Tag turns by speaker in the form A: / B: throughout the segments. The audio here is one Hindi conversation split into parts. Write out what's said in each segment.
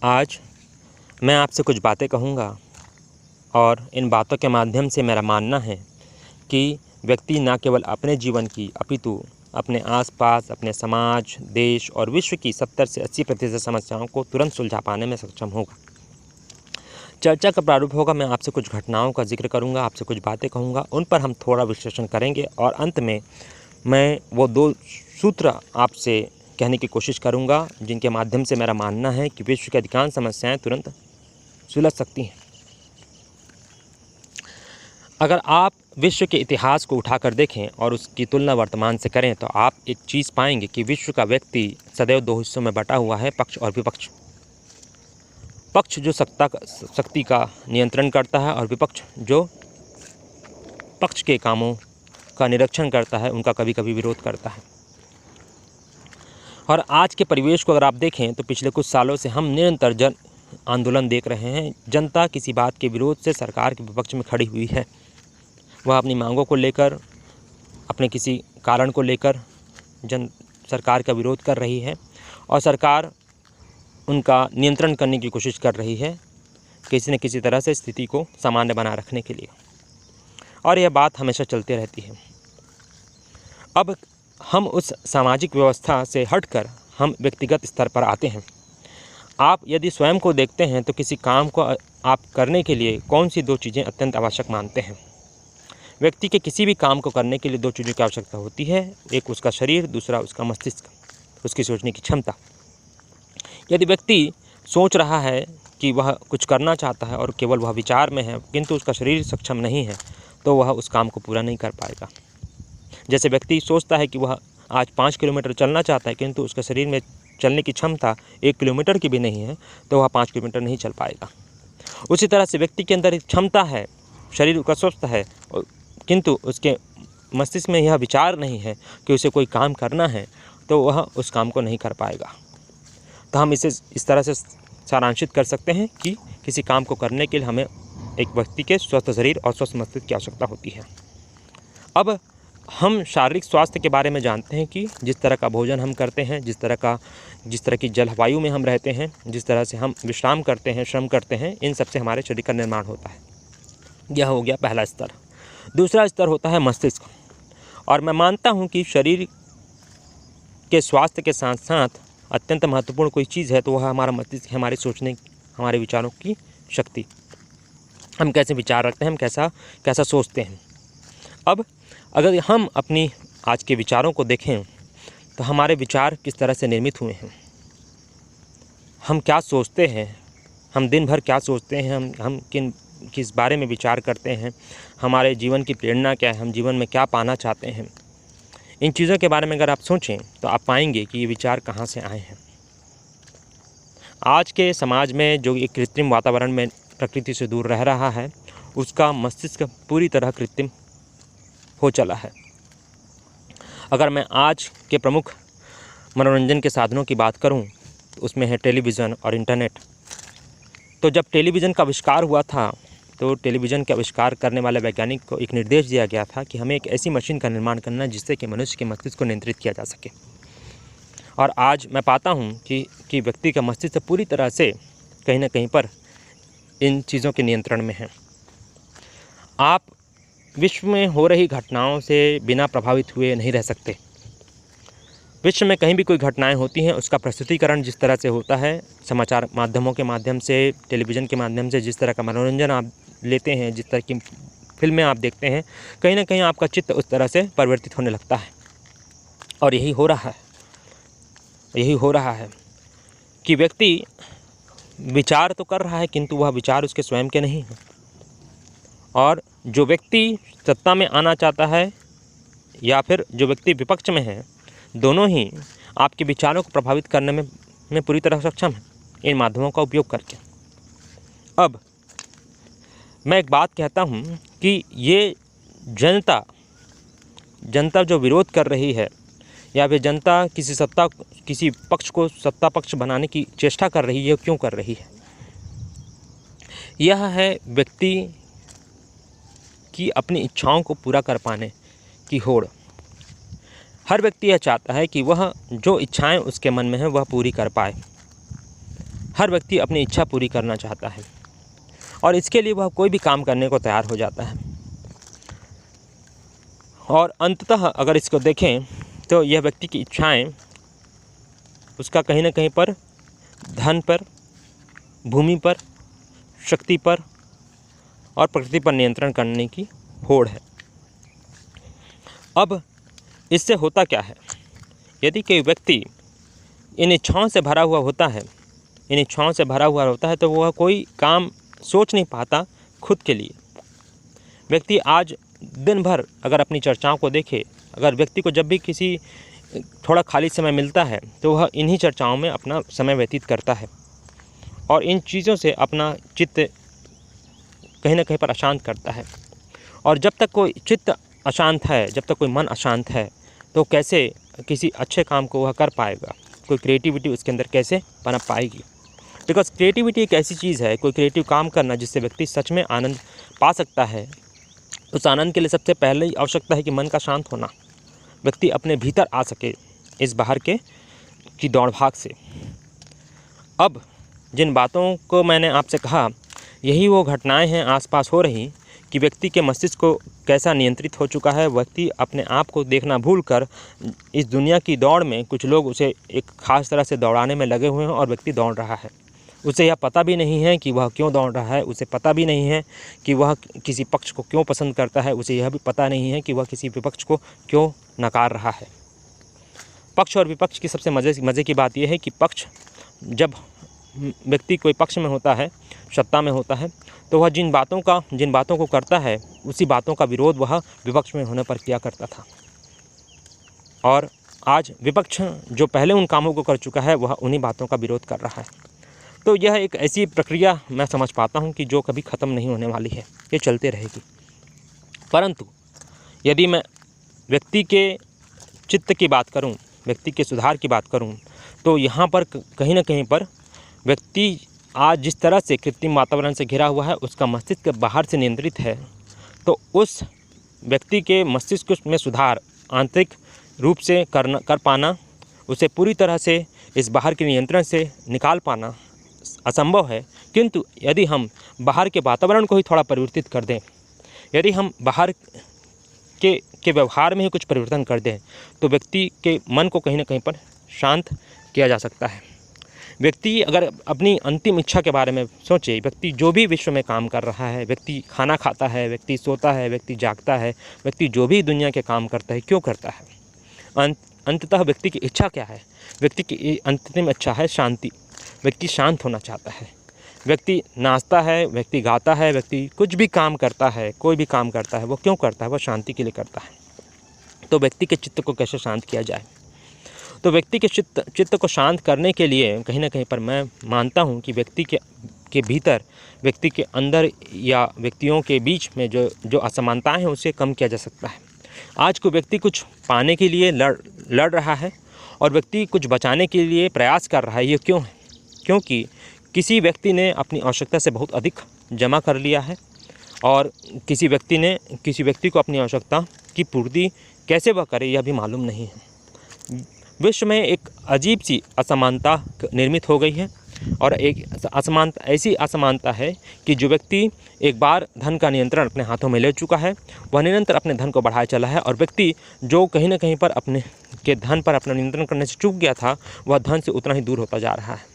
A: आज मैं आपसे कुछ बातें कहूँगा और इन बातों के माध्यम से मेरा मानना है कि व्यक्ति न केवल अपने जीवन की अपितु अपने आसपास, अपने समाज, देश और विश्व की 70 से 80% समस्याओं को तुरंत सुलझा पाने में सक्षम होगा। चर्चा का प्रारूप होगा, मैं आपसे कुछ घटनाओं का जिक्र करूँगा, आपसे कुछ बातें कहूँगा, उन पर हम थोड़ा विश्लेषण करेंगे और अंत में मैं वो 2 सूत्र आपसे कहने की कोशिश करूँगा जिनके माध्यम से मेरा मानना है कि विश्व की अधिकांश समस्याएं तुरंत सुलझ सकती हैं। अगर आप विश्व के इतिहास को उठाकर देखें और उसकी तुलना वर्तमान से करें तो आप एक चीज़ पाएंगे कि विश्व का व्यक्ति सदैव 2 हिस्सों में बटा हुआ है, पक्ष और विपक्ष। पक्ष जो शक्ति का नियंत्रण करता है और विपक्ष जो पक्ष के कामों का निरीक्षण करता है, उनका कभी कभी विरोध करता है। और आज के परिवेश को अगर आप देखें तो पिछले कुछ सालों से हम निरंतर जन आंदोलन देख रहे हैं। जनता किसी बात के विरोध से सरकार के विपक्ष में खड़ी हुई है। वह अपनी मांगों को लेकर, अपने किसी कारण को लेकर सरकार का विरोध कर रही है और सरकार उनका नियंत्रण करने की कोशिश कर रही है किसी न किसी तरह से स्थिति को सामान्य बनाए रखने के लिए, और यह बात हमेशा चलती रहती है। अब हम उस सामाजिक व्यवस्था से हटकर हम व्यक्तिगत स्तर पर आते हैं। आप यदि स्वयं को देखते हैं तो किसी काम को आप करने के लिए कौन सी 2 चीज़ें अत्यंत आवश्यक मानते हैं? व्यक्ति के किसी भी काम को करने के लिए 2 चीज़ों की आवश्यकता होती है, एक उसका शरीर, दूसरा उसका मस्तिष्क, उसकी सोचने की क्षमता। यदि व्यक्ति सोच रहा है कि वह कुछ करना चाहता है और केवल वह विचार में है किंतु उसका शरीर सक्षम नहीं है तो वह उस काम को पूरा नहीं कर पाएगा। जैसे व्यक्ति सोचता है कि वह आज 5 किलोमीटर चलना चाहता है किंतु उसके शरीर में चलने की क्षमता 1 किलोमीटर की भी नहीं है तो वह 5 किलोमीटर नहीं चल पाएगा। उसी तरह से व्यक्ति के अंदर एक क्षमता है, शरीर उसका स्वस्थ है किंतु उसके मस्तिष्क में यह विचार नहीं है कि उसे कोई काम करना है तो वह उस काम को नहीं कर पाएगा। तो हम इसे इस तरह से सारांशित कर सकते हैं कि किसी काम को करने के लिए हमें एक व्यक्ति के स्वस्थ शरीर और स्वस्थ मस्तिष्क की आवश्यकता होती है। अब हम शारीरिक स्वास्थ्य के बारे में जानते हैं कि जिस तरह का भोजन हम करते हैं, जिस तरह की जलवायु में हम रहते हैं, जिस तरह से हम विश्राम करते हैं, श्रम करते हैं, इन सब से हमारे शरीर का निर्माण होता है। यह हो गया पहला स्तर। दूसरा स्तर होता है मस्तिष्क, और मैं मानता हूँ कि शरीर के स्वास्थ्य के साथ साथ अत्यंत महत्वपूर्ण कोई चीज़ है तो वह हमारा मस्तिष्क है, हमारे सोचने, हमारे विचारों की शक्ति। हम कैसे विचार रखते हैं, हम कैसा सोचते हैं। अब अगर हम अपनी आज के विचारों को देखें तो हमारे विचार किस तरह से निर्मित हुए हैं, हम क्या सोचते हैं, हम दिन भर क्या सोचते हैं, हम किस बारे में विचार करते हैं, हमारे जीवन की प्रेरणा क्या है, हम जीवन में क्या पाना चाहते हैं, इन चीज़ों के बारे में अगर आप सोचें तो आप पाएंगे कि ये विचार कहाँ से आए हैं। आज के समाज में जो एक कृत्रिम वातावरण में प्रकृति से दूर रह रहा है, उसका मस्तिष्क पूरी तरह कृत्रिम हो चला है। अगर मैं आज के प्रमुख मनोरंजन के साधनों की बात करूं तो उसमें है टेलीविज़न और इंटरनेट। तो जब टेलीविज़न का आविष्कार हुआ था तो टेलीविज़न के आविष्कार करने वाले वैज्ञानिक को एक निर्देश दिया गया था कि हमें एक ऐसी मशीन का निर्माण करना है जिससे कि मनुष्य के मस्तिष्क को नियंत्रित किया जा सके। और आज मैं पाता हूं कि व्यक्ति का मस्तिष्क पूरी तरह से कहीं ना कहीं पर इन चीज़ों के नियंत्रण में है। आप विश्व में हो रही घटनाओं से बिना प्रभावित हुए नहीं रह सकते। विश्व में कहीं भी कोई घटनाएं होती हैं, उसका प्रस्तुतिकरण जिस तरह से होता है, समाचार माध्यमों के माध्यम से, टेलीविज़न के माध्यम से, जिस तरह का मनोरंजन आप लेते हैं, जिस तरह की फिल्में आप देखते हैं, कहीं ना कहीं आपका चित्त उस तरह से परिवर्तित होने लगता है। और यही हो रहा है कि व्यक्ति विचार तो कर रहा है किंतु वह विचार उसके स्वयं के नहीं हैं। और जो व्यक्ति सत्ता में आना चाहता है या फिर जो व्यक्ति विपक्ष में है, दोनों ही आपके विचारों को प्रभावित करने में पूरी तरह सक्षम है इन माध्यमों का उपयोग करके। अब मैं एक बात कहता हूँ कि ये जनता जो विरोध कर रही है या फिर जनता किसी पक्ष को सत्ता पक्ष बनाने की चेष्टा कर रही है, क्यों कर रही है? यह है व्यक्ति की अपनी इच्छाओं को पूरा कर पाने की होड़। हर व्यक्ति यह चाहता है कि वह जो इच्छाएं उसके मन में है वह पूरी कर पाए। हर व्यक्ति अपनी इच्छा पूरी करना चाहता है और इसके लिए वह कोई भी काम करने को तैयार हो जाता है। और अंततः अगर इसको देखें तो यह व्यक्ति की इच्छाएं उसका कहीं ना कहीं पर धन पर, भूमि पर, शक्ति पर और प्रकृति पर नियंत्रण करने की होड़ है। अब इससे होता क्या है, यदि कोई व्यक्ति इन इच्छाओं से भरा हुआ होता है तो वह कोई काम सोच नहीं पाता खुद के लिए। व्यक्ति आज दिन भर अगर अपनी चर्चाओं को देखे, अगर व्यक्ति को जब भी किसी थोड़ा खाली समय मिलता है तो वह इन्हीं चर्चाओं में अपना समय व्यतीत करता है और इन चीज़ों से अपना चित्त कहीं ना कहीं पर अशांत करता है। और जब तक कोई चित्त अशांत है, जब तक कोई मन अशांत है, तो कैसे किसी अच्छे काम को वह कर पाएगा, कोई क्रिएटिविटी उसके अंदर कैसे पनप पाएगी। बिकॉज क्रिएटिविटी एक ऐसी चीज़ है, कोई क्रिएटिव काम करना जिससे व्यक्ति सच में आनंद पा सकता है। उस आनंद के लिए सबसे पहले ही आवश्यकता है कि मन का शांत होना, व्यक्ति अपने भीतर आ सके इस बाहर की दौड़ भाग से। अब जिन बातों को मैंने आपसे कहा, यही वो घटनाएं हैं आसपास हो रही कि व्यक्ति के मस्तिष्क को कैसा नियंत्रित हो चुका है। व्यक्ति अपने आप को देखना भूलकर इस दुनिया की दौड़ में कुछ लोग उसे एक ख़ास तरह से दौड़ाने में लगे हुए हैं और व्यक्ति दौड़ रहा है। उसे यह पता भी नहीं है कि वह क्यों दौड़ रहा है, उसे पता भी नहीं है कि वह किसी पक्ष को क्यों पसंद करता है, उसे यह भी पता नहीं है कि वह किसी विपक्ष को क्यों नकार रहा है। पक्ष और विपक्ष की सबसे मज़े की बात यह है कि पक्ष, जब व्यक्ति कोई पक्ष में होता है, सत्ता में होता है, तो वह जिन बातों को करता है उसी बातों का विरोध वह विपक्ष में होने पर किया करता था। और आज विपक्ष जो पहले उन कामों को कर चुका है वह उन्हीं बातों का विरोध कर रहा है। तो यह एक ऐसी प्रक्रिया मैं समझ पाता हूँ कि जो कभी ख़त्म नहीं होने वाली है, ये चलते रहेगी। परंतु यदि मैं व्यक्ति के चित्त की बात करूँ, व्यक्ति के सुधार की बात करूँ, तो यहाँ पर कहीं ना कहीं पर व्यक्ति आज जिस तरह से कृत्रिम वातावरण से घिरा हुआ है, उसका मस्तिष्क बाहर से नियंत्रित है। तो उस व्यक्ति के मस्तिष्क में सुधार आंतरिक रूप से कर पाना, उसे पूरी तरह से इस बाहर के नियंत्रण से निकाल पाना असंभव है। किंतु यदि हम बाहर के वातावरण को ही थोड़ा परिवर्तित कर दें, यदि हम बाहर के व्यवहार में ही कुछ परिवर्तन कर दें, तो व्यक्ति के मन को कहीं ना कहीं पर शांत किया जा सकता है। व्यक्ति अगर अपनी अंतिम इच्छा के बारे में सोचे, व्यक्ति जो भी विश्व में काम कर रहा है, व्यक्ति खाना खाता है, व्यक्ति सोता है, व्यक्ति जागता है, व्यक्ति जो भी दुनिया के काम करता है, क्यों करता है, अंततः व्यक्ति की इच्छा क्या है? व्यक्ति की अंतिम इच्छा है शांति। व्यक्ति शांत होना चाहता है। व्यक्ति नाचता है, व्यक्ति गाता है, व्यक्ति कुछ भी काम करता है, कोई भी काम करता है, वो क्यों करता है? वो शांति के लिए करता है। तो व्यक्ति के चित्त को कैसे शांत किया जाए? तो व्यक्ति के चित्त को शांत करने के लिए कहीं ना कहीं पर मैं मानता हूँ कि व्यक्ति के भीतर, व्यक्ति के अंदर या व्यक्तियों के बीच में जो असमानताएं हैं उसे कम किया जा सकता है। आज को व्यक्ति कुछ पाने के लिए लड़ रहा है और व्यक्ति कुछ बचाने के लिए प्रयास कर रहा है। ये क्यों है? क्योंकि किसी व्यक्ति ने अपनी आवश्यकता से बहुत अधिक जमा कर लिया है और किसी व्यक्ति को अपनी आवश्यकता की पूर्ति कैसे वह करे यह भी मालूम नहीं है। विश्व में एक अजीब सी असमानता निर्मित हो गई है और एक ऐसी असमानता है कि जो व्यक्ति एक बार धन का नियंत्रण अपने हाथों में ले चुका है, वह निरंतर अपने धन को बढ़ाए चला है, और व्यक्ति जो कहीं ना कहीं पर अपने के धन पर अपना नियंत्रण करने से चूक गया था, वह धन से उतना ही दूर होता जा रहा है,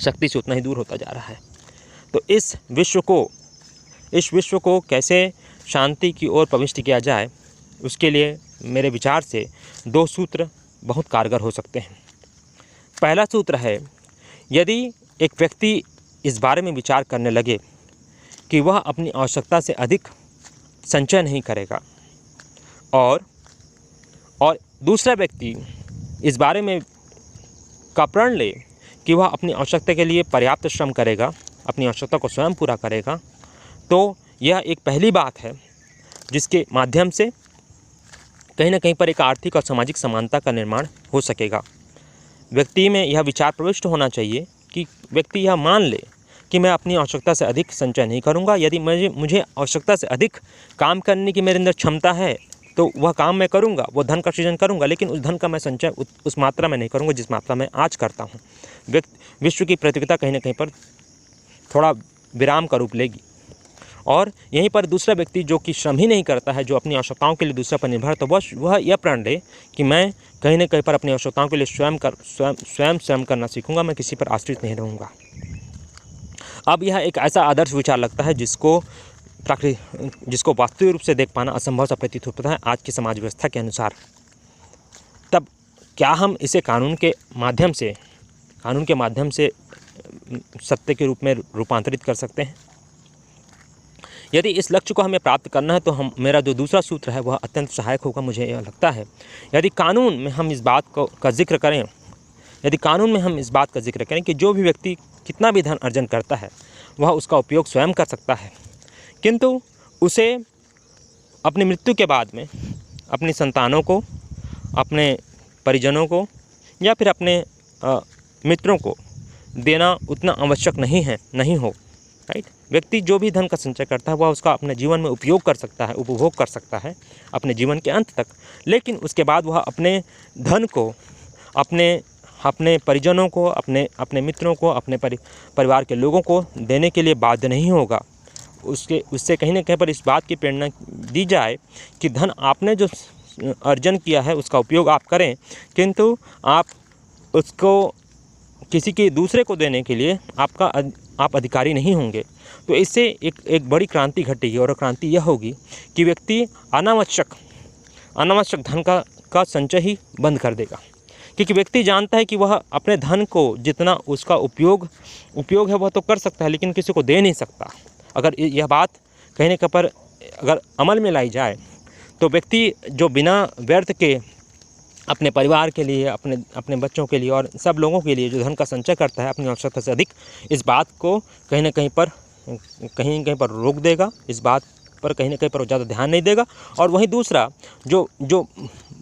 A: शक्ति से उतना ही दूर होता जा रहा है। तो इस विश्व को कैसे शांति की ओर प्रविष्ट किया जाए, उसके लिए मेरे विचार से 2 सूत्र बहुत कारगर हो सकते हैं। पहला सूत्र है, यदि एक व्यक्ति इस बारे में विचार करने लगे कि वह अपनी आवश्यकता से अधिक संचय नहीं करेगा, और दूसरा व्यक्ति इस बारे में का प्रण ले कि वह अपनी आवश्यकता के लिए पर्याप्त श्रम करेगा, अपनी आवश्यकता को स्वयं पूरा करेगा, तो यह एक पहली बात है जिसके माध्यम से कहीं ना कहीं पर एक आर्थिक और सामाजिक समानता का निर्माण हो सकेगा। व्यक्ति में यह विचार प्रविष्ट होना चाहिए कि व्यक्ति यह मान ले कि मैं अपनी आवश्यकता से अधिक संचय नहीं करूंगा। यदि मुझे आवश्यकता से अधिक काम करने की मेरे अंदर क्षमता है तो वह काम मैं करूंगा, वो धन का सृजन करूंगा, लेकिन उस धन का मैं संचय उस मात्रा में नहीं करूंगा जिस मात्रा में आज करता हूं। विश्व की प्रतियोगिता कहीं ना कहीं पर थोड़ा विराम का रूप लेगी। और यहीं पर दूसरा व्यक्ति जो कि श्रम ही नहीं करता है, जो अपनी आवश्यकताओं के लिए दूसरे पर निर्भर, तो वह यह प्रण ले कि मैं कहीं ना कहीं पर अपनी आवश्यकताओं के लिए स्वयं श्रम करना सीखूंगा, मैं किसी पर आश्रित नहीं रहूँगा। अब यह एक ऐसा आदर्श विचार लगता है जिसको वास्तविक रूप से देख पाना असंभव सा प्रतीत होता है आज की समाज व्यवस्था के अनुसार। तब क्या हम इसे कानून के माध्यम से सत्य के रूप में रूपांतरित कर सकते हैं? यदि इस लक्ष्य को हमें प्राप्त करना है तो मेरा जो दूसरा सूत्र है वह अत्यंत सहायक होगा, मुझे यह लगता है। यदि कानून में हम इस बात का जिक्र करें कि जो भी व्यक्ति कितना भी धन अर्जन करता है वह उसका उपयोग स्वयं कर सकता है, किंतु उसे अपनी मृत्यु के बाद में अपनी संतानों को, अपने परिजनों को या फिर अपने मित्रों को देना उतना आवश्यक नहीं हो, राइट। व्यक्ति जो भी धन का संचय करता है वह उसका अपने जीवन में उपभोग कर सकता है अपने जीवन के अंत तक, लेकिन उसके बाद वह अपने धन को अपने परिजनों को, अपने मित्रों को, अपने परिवार के लोगों को देने के लिए बाध्य नहीं होगा। उससे कहीं ना कहीं पर इस बात की प्रेरणा दी जाए कि धन आपने जो अर्जन किया है उसका उपयोग आप करें, किंतु आप उसको किसी के दूसरे को देने के लिए आप अधिकारी नहीं होंगे। तो इससे एक बड़ी क्रांति घटेगी, और क्रांति यह होगी कि व्यक्ति अनावश्यक धन का संचय ही बंद कर देगा, क्योंकि व्यक्ति जानता है कि वह अपने धन को जितना उसका उपयोग है वह तो कर सकता है, लेकिन किसी को दे नहीं सकता। अगर यह बात कहीं ना कहीं पर अगर अमल में लाई जाए तो व्यक्ति जो बिना व्यर्थ के अपने परिवार के लिए, अपने बच्चों के लिए और सब लोगों के लिए जो धन का संचय करता है अपनी आवश्यकता से अधिक, इस बात को कहीं ना कहीं पर रोक देगा, इस बात पर कहीं ना कहीं पर ज़्यादा ध्यान नहीं देगा। और वहीं दूसरा जो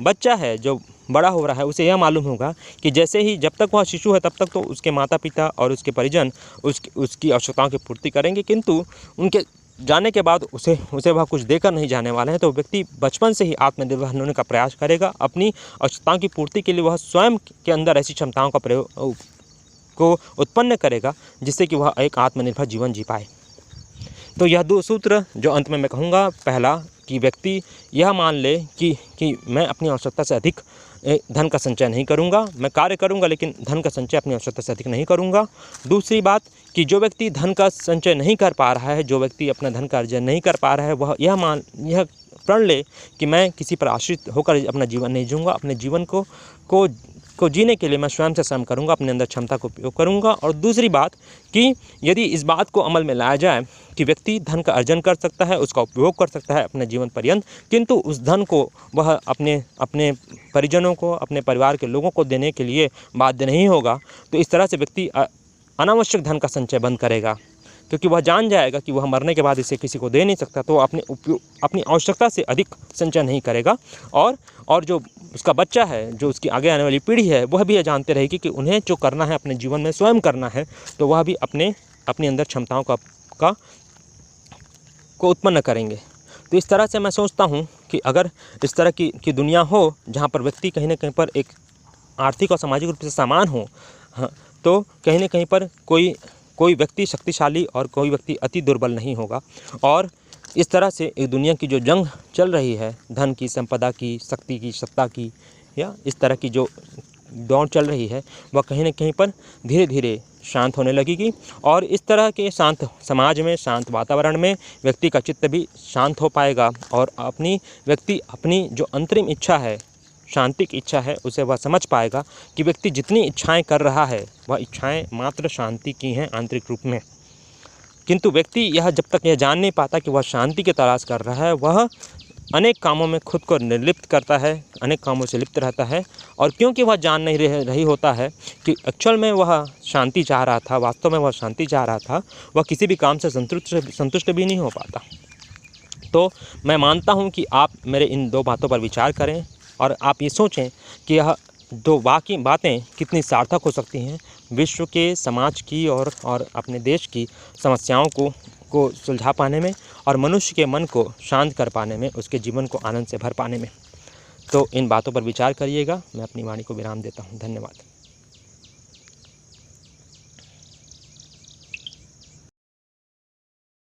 A: बच्चा है, जो बड़ा हो रहा है, उसे यह मालूम होगा कि जब तक वह शिशु है तब तक तो उसके माता पिता और उसके परिजन उसकी आवश्यकताओं की पूर्ति करेंगे, किंतु उनके जाने के बाद उसे वह कुछ देकर नहीं जाने वाले हैं। तो व्यक्ति बचपन से ही आत्मनिर्भर होने का प्रयास करेगा, अपनी आवश्यकताओं की पूर्ति के लिए वह स्वयं के अंदर ऐसी क्षमताओं का प्रयोग को उत्पन्न करेगा जिससे कि वह एक आत्मनिर्भर जीवन जी पाए। तो यह दो सूत्र जो अंत में मैं कहूँगा, पहला कि व्यक्ति यह मान ले कि मैं अपनी आवश्यकता से अधिक धन का संचय नहीं करूँगा, मैं कार्य करूँगा लेकिन धन का संचय अपनी आवश्यकता से अधिक नहीं करूँगा। दूसरी बात कि जो व्यक्ति धन का संचय नहीं कर पा रहा है, जो व्यक्ति अपना धन का अर्जन नहीं कर पा रहा है, वह यह प्रण ले कि मैं किसी पर आश्रित होकर अपना जीवन नहीं जीऊँगा, अपने जीवन को जीने के लिए मैं स्वयं से श्रम करूँगा, अपने अंदर क्षमता का उपयोग करूँगा। और दूसरी बात कि यदि इस बात को अमल में लाया जाए कि व्यक्ति धन का अर्जन कर सकता है, उसका उपयोग कर सकता है अपने जीवन पर्यंत, किंतु उस धन को वह अपने परिजनों को, अपने परिवार के लोगों को देने के लिए बाध्य नहीं होगा, तो इस तरह से व्यक्ति अनावश्यक धन का संचय बंद करेगा, क्योंकि वह जान जाएगा कि वह मरने के बाद इसे किसी को दे नहीं सकता, तो अपनी आवश्यकता से अधिक संचय नहीं करेगा। और जो उसका बच्चा है, जो उसकी आगे आने वाली पीढ़ी है, वह भी यह जानते रहेगी कि उन्हें जो करना है अपने जीवन में स्वयं करना है, तो वह भी अपने अंदर क्षमताओं को उत्पन्न करेंगे। तो इस तरह से मैं सोचता हूँ कि अगर इस तरह की दुनिया हो जहाँ पर व्यक्ति कहीं ना कहीं पर एक आर्थिक और सामाजिक रूप से समान हो, तो कहीं ना कहीं पर कोई व्यक्ति शक्तिशाली और कोई व्यक्ति अति दुर्बल नहीं होगा। और इस तरह से एक दुनिया की जो जंग चल रही है, धन की, संपदा की, शक्ति की, सत्ता की, या इस तरह की जो दौड़ चल रही है, वह कहीं ना कहीं पर धीरे धीरे शांत होने लगेगी। और इस तरह के शांत समाज में, शांत वातावरण में व्यक्ति का चित्त भी शांत हो पाएगा, और व्यक्ति अपनी जो अंतरिम इच्छा है, शांति की इच्छा है, उसे वह समझ पाएगा कि व्यक्ति जितनी इच्छाएं कर रहा है वह इच्छाएं मात्र शांति की हैं आंतरिक रूप में। किंतु व्यक्ति जब तक यह जान नहीं पाता कि वह शांति की तलाश कर रहा है, वह अनेक कामों में खुद को निर्लिप्त करता है, अनेक कामों से लिप्त रहता है। और क्योंकि वह जान नहीं रही होता है कि एक्चुअल में वह शांति चाह रहा था, वास्तव में वह शांति चाह रहा था, वह किसी भी काम से संतुष्ट भी नहीं हो पाता। तो मैं मानता हूँ कि आप मेरे इन दो बातों पर विचार करें और आप ये सोचें कि यह दो बातें कितनी सार्थक हो सकती हैं विश्व के, समाज की और अपने देश की समस्याओं को सुलझा पाने में, और मनुष्य के मन को शांत कर पाने में, उसके जीवन को आनंद से भर पाने में। तो इन बातों पर विचार करिएगा। मैं अपनी वाणी को विराम देता हूँ। धन्यवाद।